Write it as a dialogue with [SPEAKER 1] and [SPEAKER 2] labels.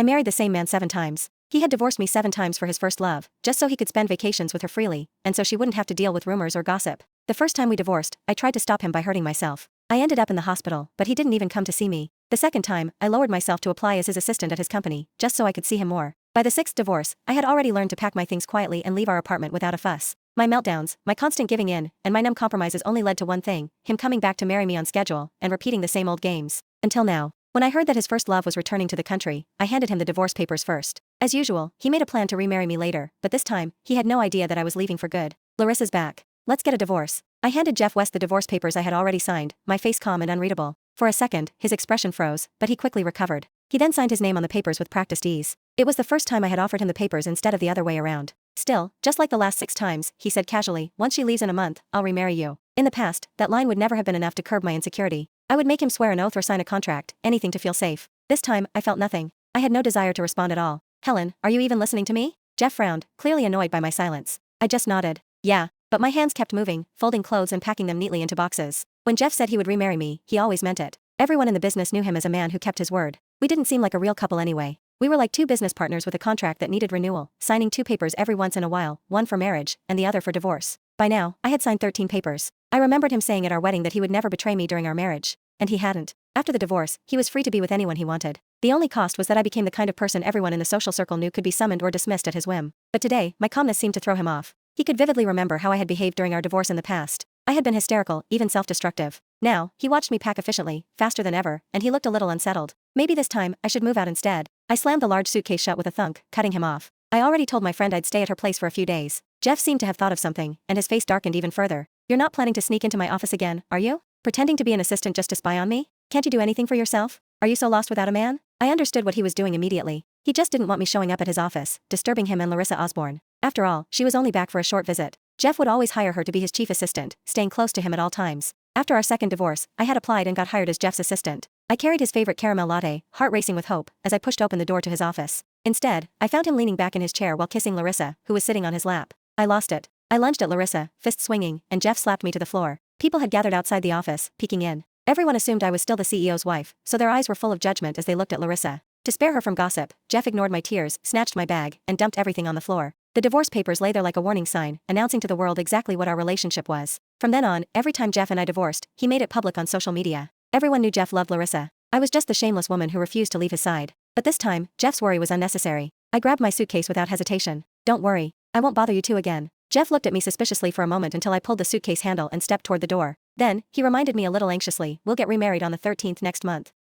[SPEAKER 1] I married the same man 7 times. He had divorced me 7 times for his first love, just so he could spend vacations with her freely, and so she wouldn't have to deal with rumors or gossip. The first time we divorced, I tried to stop him by hurting myself. I ended up in the hospital, but he didn't even come to see me. The second time, I lowered myself to apply as his assistant at his company, just so I could see him more. By the sixth divorce, I had already learned to pack my things quietly and leave our apartment without a fuss. My meltdowns, my constant giving in, and my numb compromises only led to one thing: him coming back to marry me on schedule, and repeating the same old games. Until now. When I heard that his first love was returning to the country, I handed him the divorce papers first. As usual, he made a plan to remarry me later, but this time, he had no idea that I was leaving for good. Larissa's back. Let's get a divorce. I handed Jeff West the divorce papers I had already signed, my face calm and unreadable. For a second, his expression froze, but he quickly recovered. He then signed his name on the papers with practiced ease. It was the first time I had offered him the papers instead of the other way around. Still, just like the last 6 times, he said casually, "Once she leaves in a month, I'll remarry you." In the past, that line would never have been enough to curb my insecurity. I would make him swear an oath or sign a contract, anything to feel safe. This time, I felt nothing. I had no desire to respond at all. "Helen, are you even listening to me?" Jeff frowned, clearly annoyed by my silence. I just nodded. "Yeah." But my hands kept moving, folding clothes and packing them neatly into boxes. When Jeff said he would remarry me, he always meant it. Everyone in the business knew him as a man who kept his word. We didn't seem like a real couple anyway. We were like two business partners with a contract that needed renewal, signing 2 papers every once in a while, one for marriage, and the other for divorce. By now, I had signed 13 papers. I remembered him saying at our wedding that he would never betray me during our marriage. And he hadn't. After the divorce, he was free to be with anyone he wanted. The only cost was that I became the kind of person everyone in the social circle knew could be summoned or dismissed at his whim. But today, my calmness seemed to throw him off. He could vividly remember how I had behaved during our divorce in the past. I had been hysterical, even self-destructive. Now, he watched me pack efficiently, faster than ever, and he looked a little unsettled. Maybe this time, I should move out instead. I slammed the large suitcase shut with a thunk, cutting him off. I already told my friend I'd stay at her place for a few days. Jeff seemed to have thought of something, and his face darkened even further. "You're not planning to sneak into my office again, are you? Pretending to be an assistant just to spy on me? Can't you do anything for yourself? Are you so lost without a man?" I understood what he was doing immediately. He just didn't want me showing up at his office, disturbing him and Larissa Osborne. After all, she was only back for a short visit. Jeff would always hire her to be his chief assistant, staying close to him at all times. After our second divorce, I had applied and got hired as Jeff's assistant. I carried his favorite caramel latte, heart racing with hope, as I pushed open the door to his office. Instead, I found him leaning back in his chair while kissing Larissa, who was sitting on his lap. I lost it. I lunged at Larissa, fist swinging, and Jeff slapped me to the floor. People had gathered outside the office, peeking in. Everyone assumed I was still the CEO's wife, so their eyes were full of judgment as they looked at Larissa. To spare her from gossip, Jeff ignored my tears, snatched my bag, and dumped everything on the floor. The divorce papers lay there like a warning sign, announcing to the world exactly what our relationship was. From then on, every time Jeff and I divorced, he made it public on social media. Everyone knew Jeff loved Larissa. I was just the shameless woman who refused to leave his side. But this time, Jeff's worry was unnecessary. I grabbed my suitcase without hesitation. "Don't worry. I won't bother you two again." Jeff looked at me suspiciously for a moment until I pulled the suitcase handle and stepped toward the door. Then, he reminded me a little anxiously, "We'll get remarried on the 13th next month."